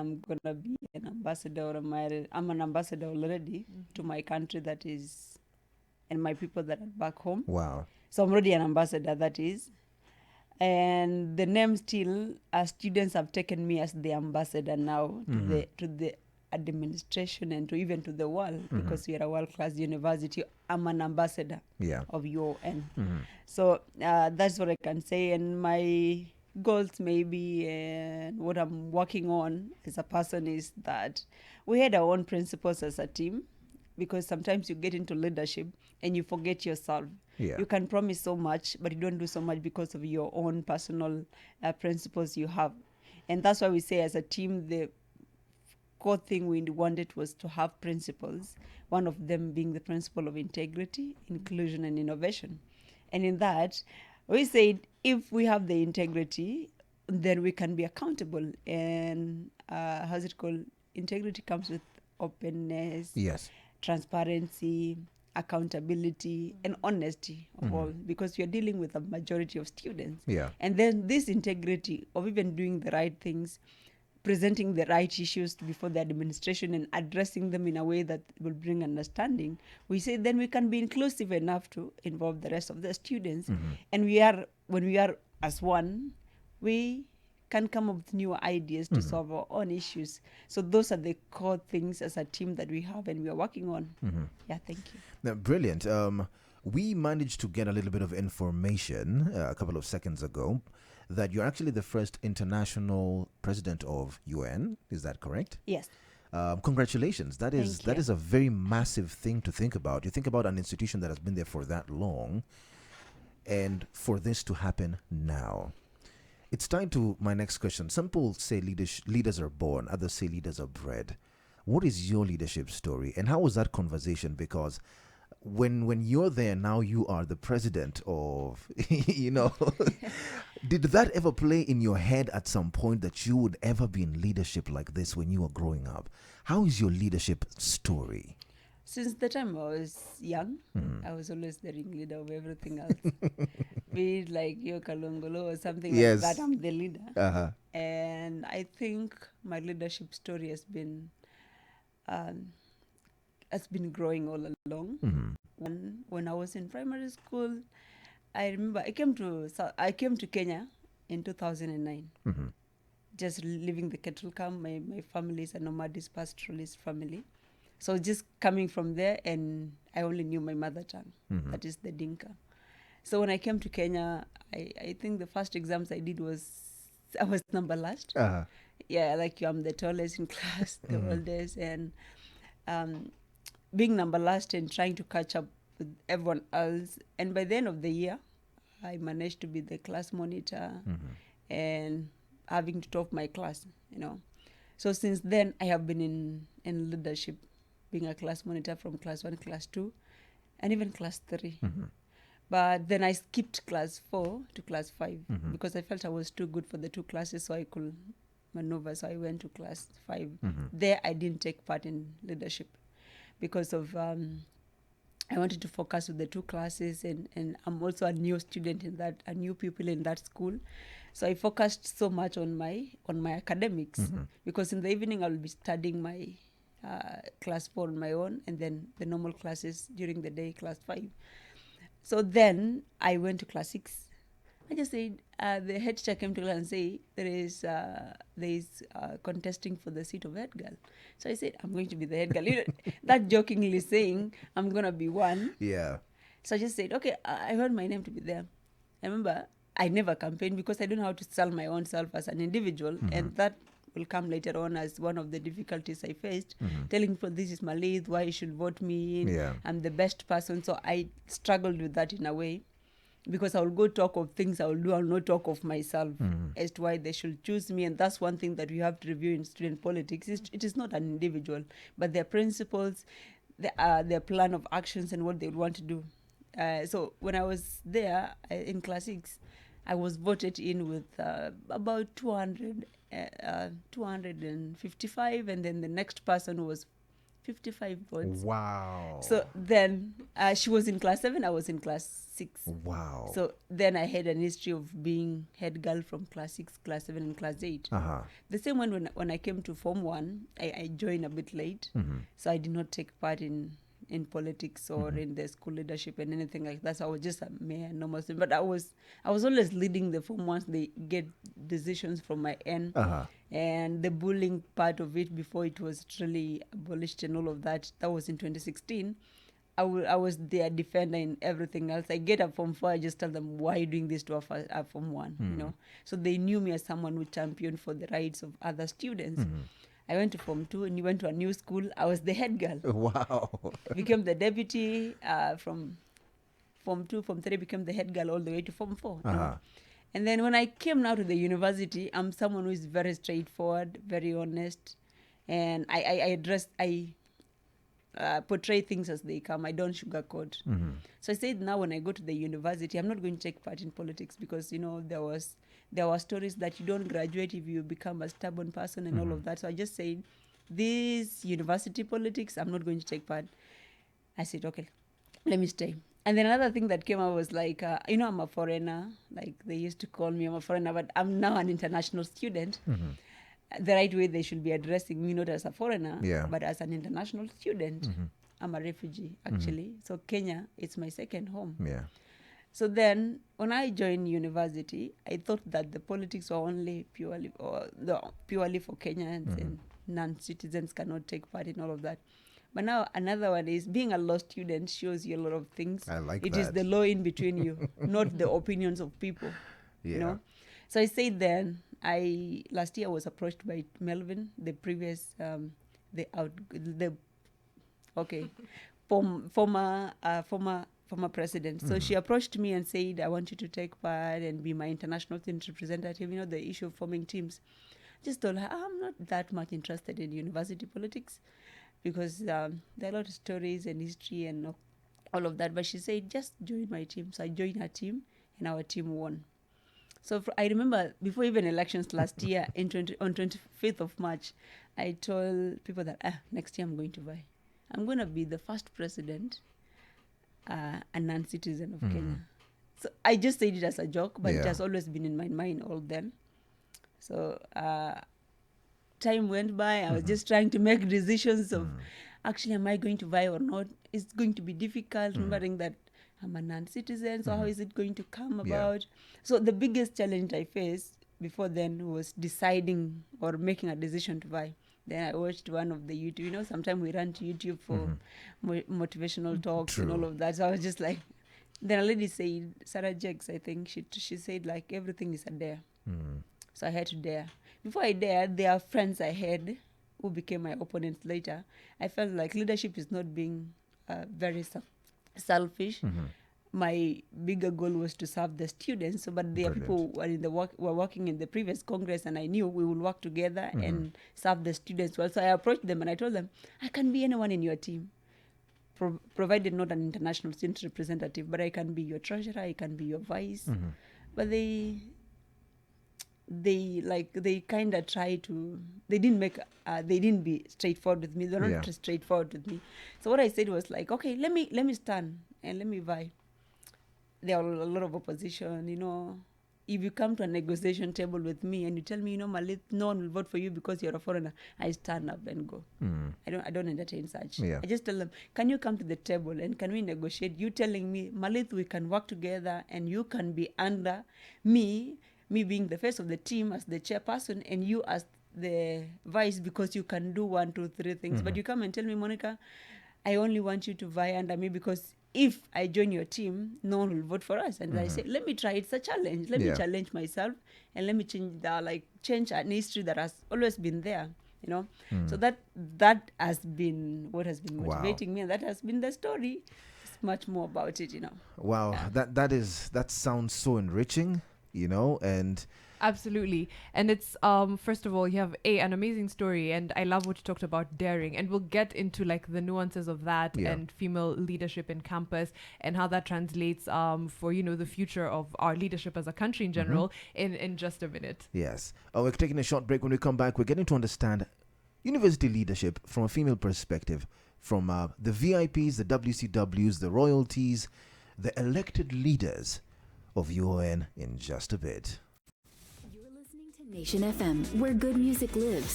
I'm gonna be an ambassador, or I'm an ambassador already to my country, that is, and my people that are back home. Wow. So I'm already an ambassador, that is. And the name still, students have taken me as the ambassador now to the administration and to even to the world, because we are a world-class university. I'm an ambassador Yeah. of UN. Mm-hmm. So that's what I can say. And my goals maybe, and what I'm working on as a person, is that we had our own principles as a team, because sometimes you get into leadership and you forget yourself. Yeah. You can promise so much, but you don't do so much because of your own personal principles you have. And that's why we say, as a team, the core thing we wanted was to have principles, one of them being the principle of integrity, inclusion, and innovation. And in that, we said, if we have the integrity, then we can be accountable. And how's it called? Integrity comes with openness, Yes. transparency, accountability, and honesty of all, because you're dealing with a majority of students. Yeah. And then this integrity of even doing the right things, presenting the right issues before the administration and addressing them in a way that will bring understanding, we say then we can be inclusive enough to involve the rest of the students. And when we are as one, we can come up with new ideas to solve our own issues. So those are the core things as a team that we have and we are working on. Yeah, thank you. Now, brilliant. We managed to get a little bit of information a couple of seconds ago that you're actually the first international president of UN. Is that correct? Yes. Congratulations. That Thank you. is a very massive thing to think about. You think about an institution that has been there for that long, and for this to happen now. It's tied to my next question. Some people say leaders are born, others say leaders are bred. What is your leadership story, and how was that conversation? Because when you're there now, you are the president of, did that ever play in your head at some point that you would ever be in leadership like this when you were growing up? How is your leadership story? Since the time I was young, I was always the ringleader of everything else. Be it like Kalongolo or something Yes. like that, I'm the leader. Uh-huh. And I think my leadership story has been growing all along. When I was in primary school, I remember I came to Kenya in 2009. Just leaving the cattle camp. My family is a nomadist pastoralist family. So just coming from there, and I only knew my mother tongue, that is the Dinka. So when I came to Kenya, I think the first exams I did I was number last. Uh-huh. Yeah, like I'm the tallest in class, the oldest, and being number last and trying to catch up with everyone else. And by the end of the year, I managed to be the class monitor and having to top my class, So since then, I have been in leadership, being a class monitor from class 1, class 2, and even class 3. But then I skipped class 4 to class 5 because I felt I was too good for the 2 classes, so I could maneuver. So I went to class 5. There, I didn't take part in leadership because of I wanted to focus with the 2 classes, and I'm also a new student a new pupil in that school. So I focused so much on my academics because in the evening I'll be studying my class 4 on my own, and then the normal classes during the day, class 5. So then I went to class 6. I just said, the head teacher came to class and say, there is contesting for the seat of head girl. So I said, I'm going to be the head girl. That jokingly saying, I'm going to be one. Yeah. So I just said, okay, I want my name to be there. I remember I never campaigned because I don't know how to sell my own self as an individual. And that will come later on as one of the difficulties I faced, telling people this is Malith, why you should vote me in. Yeah. I'm the best person. So I struggled with that in a way, because I will go talk of things I will do, I will not talk of myself as to why they should choose me. And that's one thing that we have to review in student politics. It is not an individual, but their principles, their plan of actions and what they would want to do. So when I was there in class 6, I was voted in with about 255, and then the next person was 55 votes. Wow. So then she was in class 7, I was in class 6. Wow. So then I had an history of being head girl from class 6, class 7, and class 8. The same one when I came to Form 1, I joined a bit late. So I did not take part in politics or in the school leadership and anything like that. So I was just a mere normal student. But I was always leading the Form 1s. They get decisions from my end. And the bullying part of it before it was really abolished and all of that, that was in 2016. I was their defender in everything else. I get a Form 4, I just tell them, why are you doing this to a Form 1? You know, so they knew me as someone who championed for the rights of other students. I went to Form 2 and you went to a new school. I was the head girl. Wow. Became the deputy from Form 2, Form 3, became the head girl all the way to Form 4. You know? And then when I came now to the university, I'm someone who is very straightforward, very honest. And I portray things as they come. I don't sugarcoat. So I said now when I go to the university, I'm not going to take part in politics because, you know, there were stories that you don't graduate if you become a stubborn person and all of that. So I just said, this university politics, I'm not going to take part. I said, okay, let me stay. And then another thing that came out was like, you know, I'm a foreigner. Like they used to call me, I'm a foreigner, but I'm now an international student. The right way they should be addressing me, not as a foreigner, but as an international student. I'm a refugee, actually. So Kenya, it's my second home. So then when I joined university, I thought that the politics were only purely for Kenyans and non-citizens cannot take part in all of that. But now another one is being a law student shows you a lot of things. I like it that. It is the law in between you, not the opinions of people. You know? So I said then, last year I was approached by Melvin, the previous, former president. So she approached me and said, I want you to take part and be my international team representative. You know, the issue of forming teams. Just told her, I'm not that much interested in university politics because there are a lot of stories and history and all of that. But she said, just join my team. So I joined her team and our team won. So I remember before even elections last year, on 25th of March, I told people that next year I'm going to vie. I'm going to be the first president, a non-citizen of Kenya. So I just said it as a joke, but it has always been in my mind all then. So time went by. I was just trying to make decisions of, actually, am I going to vie or not? It's going to be difficult, remembering that I'm a non-citizen, so how is it going to come about? So the biggest challenge I faced before then was deciding or making a decision to vie. Then I watched one of the YouTube, you know, sometimes we run to YouTube for motivational talks and all of that. So I was just like, then a lady said, Sarah Jakes, I think, she said like everything is a dare. So I had to dare. Before I dared, there are friends I had who became my opponents later. I felt like leadership is not being very selfish. My bigger goal was to serve the students. So, but there are people who are were working in the previous Congress, and I knew we will work together and serve the students well. So I approached them and I told them, I can be anyone in your team, provided not an international student representative, but I can be your treasurer, I can be your vice. But they kind of try to, they didn't be straightforward with me. They're not straightforward with me. So what I said was like, okay, let me stand and let me vie. There are a lot of opposition, you know. If you come to a negotiation table with me and you tell me, you know, Malit, no one will vote for you because you're a foreigner, I stand up and go. I don't entertain such. I just tell them, can you come to the table and can we negotiate? You telling me, Malit, we can work together and you can be under me being the face of the team as the chairperson and you as the vice because you can do 1, 2, 3 things. But you come and tell me, Monica, I only want you to vie under me because if I join your team, no one will vote for us. And I say, let me try. It's a challenge. Let me challenge myself and let me change an history that has always been there, you know. So that has been what has been motivating me, and that has been the story. It's much more about it, you know. Wow, that sounds so enriching, you know, and absolutely. And it's first of all, you have an amazing story, and I love what you talked about daring, and we'll get into like the nuances of that and female leadership in campus and how that translates for, you know, the future of our leadership as a country in general in just a minute. Yes. We're taking a short break. When we come back, we're getting to understand university leadership from a female perspective, from the VIPs, the WCWs, the royalties, the elected leaders of UON in just a bit. You're listening to Nation FM, where good music lives.